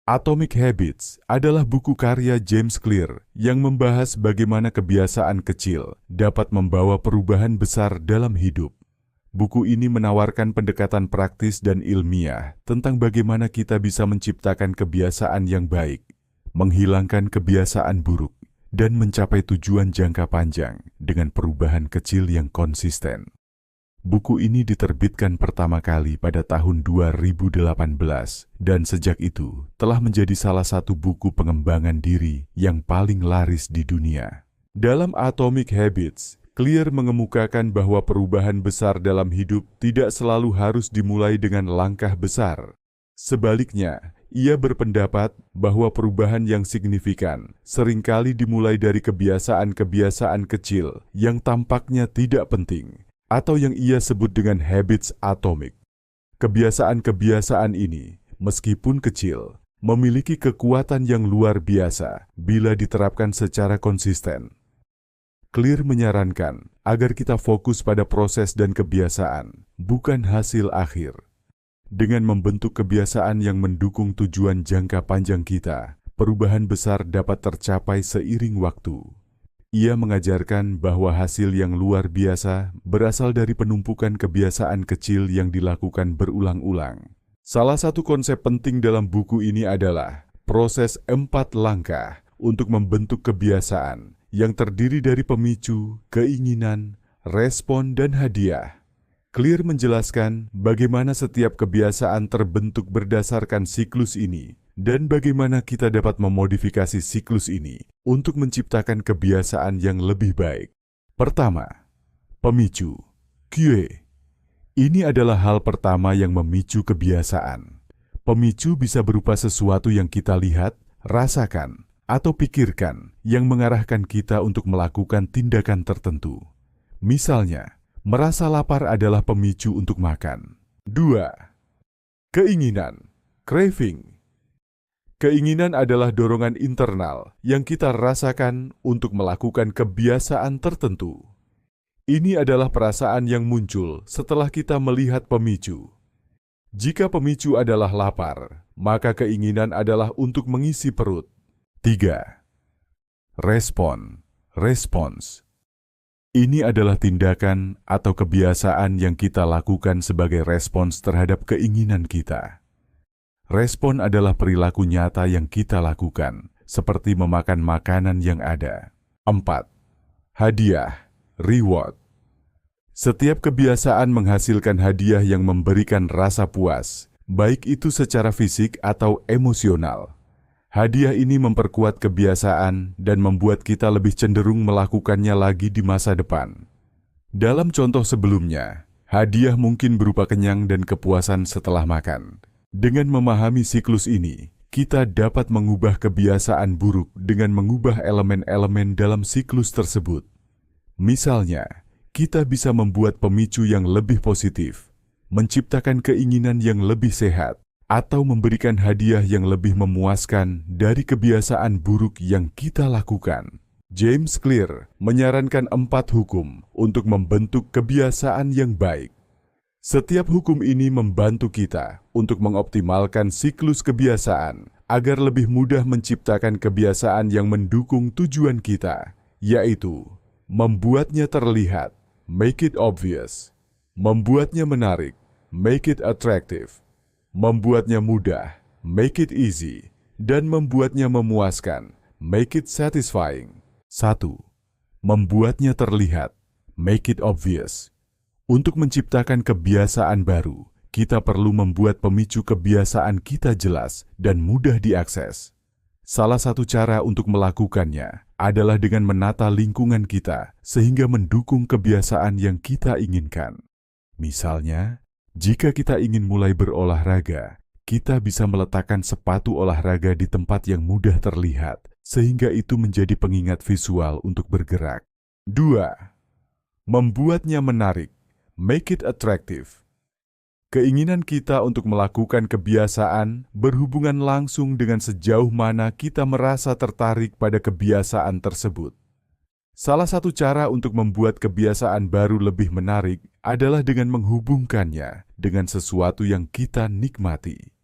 Atomic Habits adalah buku karya James Clear yang membahas bagaimana kebiasaan kecil dapat membawa perubahan besar dalam hidup. Buku ini menawarkan pendekatan praktis dan ilmiah tentang bagaimana kita bisa menciptakan kebiasaan yang baik, menghilangkan kebiasaan buruk, dan mencapai tujuan jangka panjang dengan perubahan kecil yang konsisten. Buku ini diterbitkan pertama kali pada tahun 2018 dan sejak itu telah menjadi salah satu buku pengembangan diri yang paling laris di dunia. Dalam Atomic Habits, Clear mengemukakan bahwa perubahan besar dalam hidup tidak selalu harus dimulai dengan langkah besar. Sebaliknya, ia berpendapat bahwa perubahan yang signifikan seringkali dimulai dari kebiasaan-kebiasaan kecil yang tampaknya tidak penting, atau yang ia sebut dengan habits atomik. Kebiasaan-kebiasaan ini, meskipun kecil, memiliki kekuatan yang luar biasa bila diterapkan secara konsisten. Clear menyarankan agar kita fokus pada proses dan kebiasaan, bukan hasil akhir. Dengan membentuk kebiasaan yang mendukung tujuan jangka panjang kita, perubahan besar dapat tercapai seiring waktu. Ia mengajarkan bahwa hasil yang luar biasa berasal dari penumpukan kebiasaan kecil yang dilakukan berulang-ulang. Salah satu konsep penting dalam buku ini adalah proses 4 langkah untuk membentuk kebiasaan yang terdiri dari pemicu, keinginan, respon, dan hadiah. Clear menjelaskan bagaimana setiap kebiasaan terbentuk berdasarkan siklus ini, dan bagaimana kita dapat memodifikasi siklus ini untuk menciptakan kebiasaan yang lebih baik. Pertama, pemicu, cue. Ini adalah hal pertama yang memicu kebiasaan. Pemicu bisa berupa sesuatu yang kita lihat, rasakan, atau pikirkan yang mengarahkan kita untuk melakukan tindakan tertentu. Misalnya, merasa lapar adalah pemicu untuk makan. 2. Keinginan, craving. Keinginan adalah dorongan internal yang kita rasakan untuk melakukan kebiasaan tertentu. Ini adalah perasaan yang muncul setelah kita melihat pemicu. Jika pemicu adalah lapar, maka keinginan adalah untuk mengisi perut. 3. Respon, response. Ini adalah tindakan atau kebiasaan yang kita lakukan sebagai respons terhadap keinginan kita. Respon adalah perilaku nyata yang kita lakukan, seperti memakan makanan yang ada. 4. Hadiah, reward. Setiap kebiasaan menghasilkan hadiah yang memberikan rasa puas, baik itu secara fisik atau emosional. Hadiah ini memperkuat kebiasaan dan membuat kita lebih cenderung melakukannya lagi di masa depan. Dalam contoh sebelumnya, hadiah mungkin berupa kenyang dan kepuasan setelah makan. Dengan memahami siklus ini, kita dapat mengubah kebiasaan buruk dengan mengubah elemen-elemen dalam siklus tersebut. Misalnya, kita bisa membuat pemicu yang lebih positif, menciptakan keinginan yang lebih sehat, atau memberikan hadiah yang lebih memuaskan dari kebiasaan buruk yang kita lakukan. James Clear menyarankan 4 hukum untuk membentuk kebiasaan yang baik. Setiap hukum ini membantu kita untuk mengoptimalkan siklus kebiasaan agar lebih mudah menciptakan kebiasaan yang mendukung tujuan kita, yaitu membuatnya terlihat, make it obvious, membuatnya menarik, make it attractive, membuatnya mudah, make it easy, dan membuatnya memuaskan, make it satisfying. 1. Membuatnya terlihat, make it obvious. Untuk menciptakan kebiasaan baru, kita perlu membuat pemicu kebiasaan kita jelas dan mudah diakses. Salah satu cara untuk melakukannya adalah dengan menata lingkungan kita sehingga mendukung kebiasaan yang kita inginkan. Misalnya, jika kita ingin mulai berolahraga, kita bisa meletakkan sepatu olahraga di tempat yang mudah terlihat, sehingga itu menjadi pengingat visual untuk bergerak. 2. Membuatnya menarik. Make it attractive. Keinginan kita untuk melakukan kebiasaan berhubungan langsung dengan sejauh mana kita merasa tertarik pada kebiasaan tersebut. Salah satu cara untuk membuat kebiasaan baru lebih menarik adalah dengan menghubungkannya dengan sesuatu yang kita nikmati.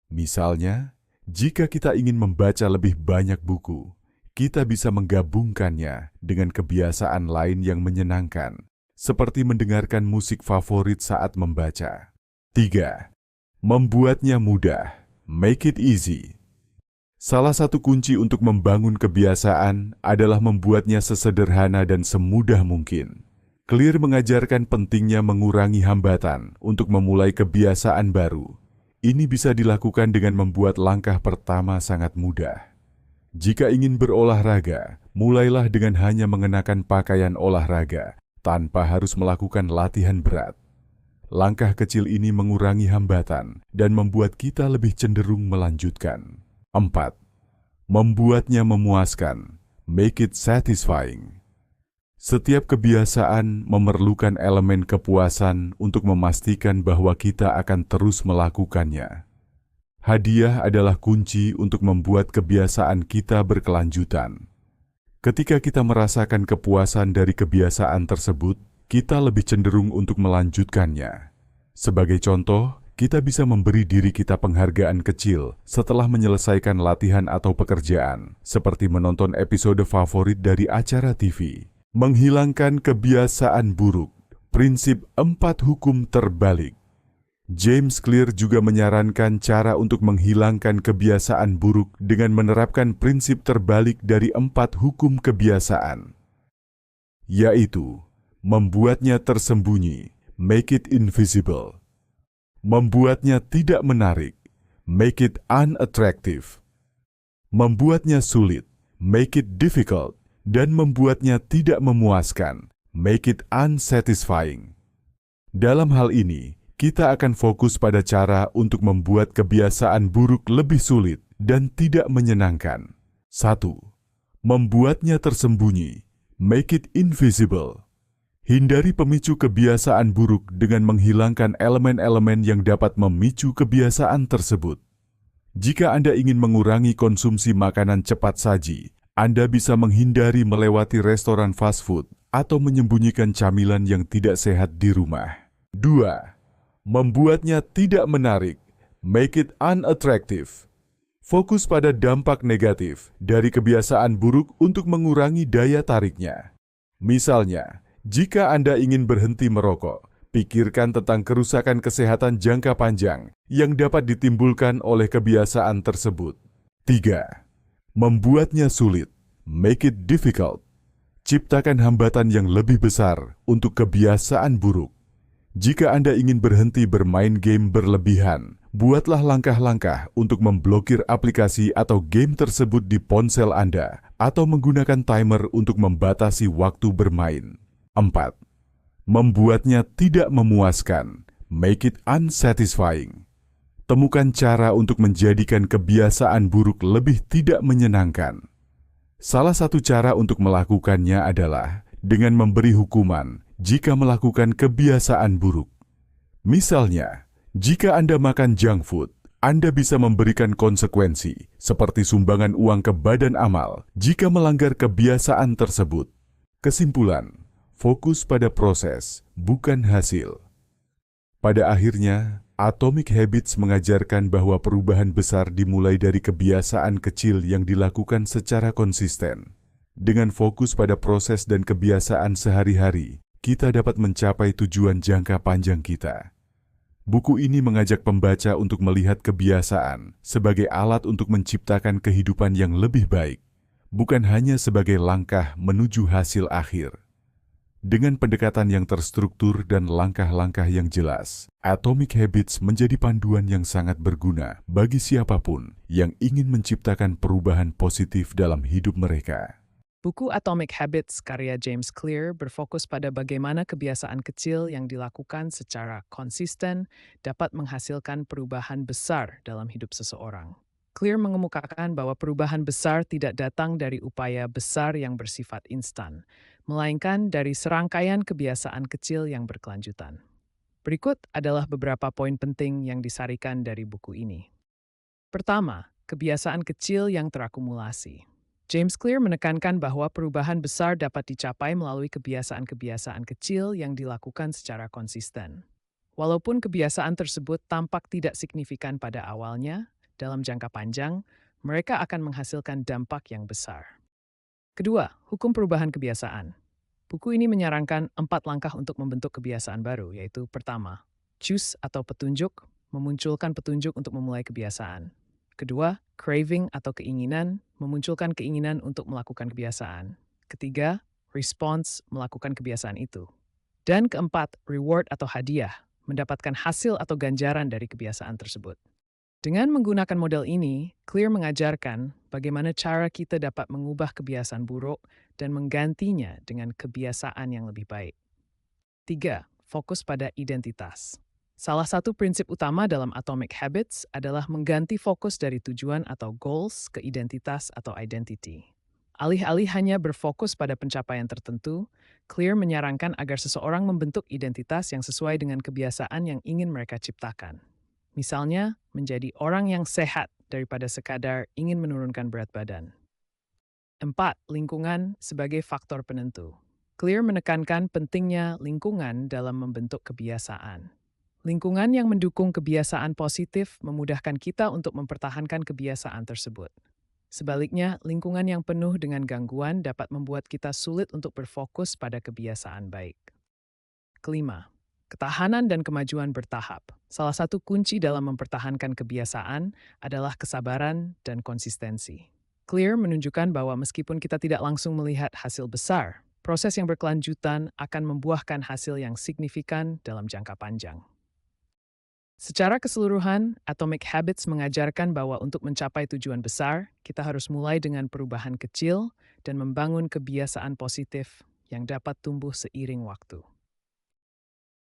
Misalnya, Jika kita ingin membaca lebih banyak buku, kita bisa menggabungkannya dengan kebiasaan lain yang menyenangkan, seperti mendengarkan musik favorit saat membaca. 3. Membuatnya mudah. Make it easy. Salah satu kunci untuk membangun kebiasaan adalah membuatnya sesederhana dan semudah mungkin. Clear mengajarkan pentingnya mengurangi hambatan untuk memulai kebiasaan baru. Ini bisa dilakukan dengan membuat langkah pertama sangat mudah. Jika ingin berolahraga, mulailah dengan hanya mengenakan pakaian olahraga tanpa harus melakukan latihan berat. Langkah kecil ini mengurangi hambatan dan membuat kita lebih cenderung melanjutkan. 4. Membuatnya memuaskan. Make it satisfying. Setiap kebiasaan memerlukan elemen kepuasan untuk memastikan bahwa kita akan terus melakukannya. Hadiah adalah kunci untuk membuat kebiasaan kita berkelanjutan. Ketika kita merasakan kepuasan dari kebiasaan tersebut, kita lebih cenderung untuk melanjutkannya. Sebagai contoh, kita bisa memberi diri kita penghargaan kecil setelah menyelesaikan latihan atau pekerjaan, seperti menonton episode favorit dari acara TV. Menghilangkan kebiasaan buruk. Prinsip 4 hukum terbalik. James Clear juga menyarankan cara untuk menghilangkan kebiasaan buruk dengan menerapkan prinsip terbalik dari 4 hukum kebiasaan, yaitu membuatnya tersembunyi, make it invisible. Membuatnya tidak menarik, make it unattractive. Membuatnya sulit, make it difficult. Dan membuatnya tidak memuaskan, make it unsatisfying. Dalam hal ini, kita akan fokus pada cara untuk membuat kebiasaan buruk lebih sulit dan tidak menyenangkan. 1. Membuatnya tersembunyi, make it invisible. Hindari pemicu kebiasaan buruk dengan menghilangkan elemen-elemen yang dapat memicu kebiasaan tersebut. Jika Anda ingin mengurangi konsumsi makanan cepat saji, Anda bisa menghindari melewati restoran fast food atau menyembunyikan camilan yang tidak sehat di rumah. 2. Membuatnya tidak menarik, make it unattractive. Fokus pada dampak negatif dari kebiasaan buruk untuk mengurangi daya tariknya. Misalnya, jika Anda ingin berhenti merokok, pikirkan tentang kerusakan kesehatan jangka panjang yang dapat ditimbulkan oleh kebiasaan tersebut. 3. Membuatnya sulit, make it difficult. Ciptakan hambatan yang lebih besar untuk kebiasaan buruk. Jika Anda ingin berhenti bermain game berlebihan, buatlah langkah-langkah untuk memblokir aplikasi atau game tersebut di ponsel Anda atau menggunakan timer untuk membatasi waktu bermain. 4. Membuatnya tidak memuaskan, make it unsatisfying. Temukan cara untuk menjadikan kebiasaan buruk lebih tidak menyenangkan. Salah satu cara untuk melakukannya adalah dengan memberi hukuman jika melakukan kebiasaan buruk. Misalnya, jika Anda makan junk food, Anda bisa memberikan konsekuensi seperti sumbangan uang ke badan amal jika melanggar kebiasaan tersebut. Kesimpulan, fokus pada proses, bukan hasil. Pada akhirnya, Atomic Habits mengajarkan bahwa perubahan besar dimulai dari kebiasaan kecil yang dilakukan secara konsisten. Dengan fokus pada proses dan kebiasaan sehari-hari, kita dapat mencapai tujuan jangka panjang kita. Buku ini mengajak pembaca untuk melihat kebiasaan sebagai alat untuk menciptakan kehidupan yang lebih baik, bukan hanya sebagai langkah menuju hasil akhir. Dengan pendekatan yang terstruktur dan langkah-langkah yang jelas, Atomic Habits menjadi panduan yang sangat berguna bagi siapapun yang ingin menciptakan perubahan positif dalam hidup mereka. Buku Atomic Habits karya James Clear berfokus pada bagaimana kebiasaan kecil yang dilakukan secara konsisten dapat menghasilkan perubahan besar dalam hidup seseorang. Clear mengemukakan bahwa perubahan besar tidak datang dari upaya besar yang bersifat instan, melainkan dari serangkaian kebiasaan kecil yang berkelanjutan. Berikut adalah beberapa poin penting yang disarikan dari buku ini. Pertama, kebiasaan kecil yang terakumulasi. James Clear menekankan bahwa perubahan besar dapat dicapai melalui kebiasaan-kebiasaan kecil yang dilakukan secara konsisten. Walaupun kebiasaan tersebut tampak tidak signifikan pada awalnya, dalam jangka panjang, mereka akan menghasilkan dampak yang besar. Kedua, hukum perubahan kebiasaan. Buku ini menyarankan 4 langkah untuk membentuk kebiasaan baru, yaitu pertama, choose atau petunjuk, memunculkan petunjuk untuk memulai kebiasaan. Kedua, craving atau keinginan, memunculkan keinginan untuk melakukan kebiasaan. Ketiga, response, melakukan kebiasaan itu. Dan keempat, reward atau hadiah, mendapatkan hasil atau ganjaran dari kebiasaan tersebut. Dengan menggunakan model ini, Clear mengajarkan bagaimana cara kita dapat mengubah kebiasaan buruk dan menggantinya dengan kebiasaan yang lebih baik. 3. Fokus pada identitas. Salah satu prinsip utama dalam Atomic Habits adalah mengganti fokus dari tujuan atau goals ke identitas atau identity. Alih-alih hanya berfokus pada pencapaian tertentu, Clear menyarankan agar seseorang membentuk identitas yang sesuai dengan kebiasaan yang ingin mereka ciptakan. Misalnya, menjadi orang yang sehat daripada sekadar ingin menurunkan berat badan. 4. Lingkungan sebagai faktor penentu. Clear menekankan pentingnya lingkungan dalam membentuk kebiasaan. Lingkungan yang mendukung kebiasaan positif memudahkan kita untuk mempertahankan kebiasaan tersebut. Sebaliknya, lingkungan yang penuh dengan gangguan dapat membuat kita sulit untuk berfokus pada kebiasaan baik. Kelima, ketahanan dan kemajuan bertahap. Salah satu kunci dalam mempertahankan kebiasaan adalah kesabaran dan konsistensi. Clear menunjukkan bahwa meskipun kita tidak langsung melihat hasil besar, proses yang berkelanjutan akan membuahkan hasil yang signifikan dalam jangka panjang. Secara keseluruhan, Atomic Habits mengajarkan bahwa untuk mencapai tujuan besar, kita harus mulai dengan perubahan kecil dan membangun kebiasaan positif yang dapat tumbuh seiring waktu.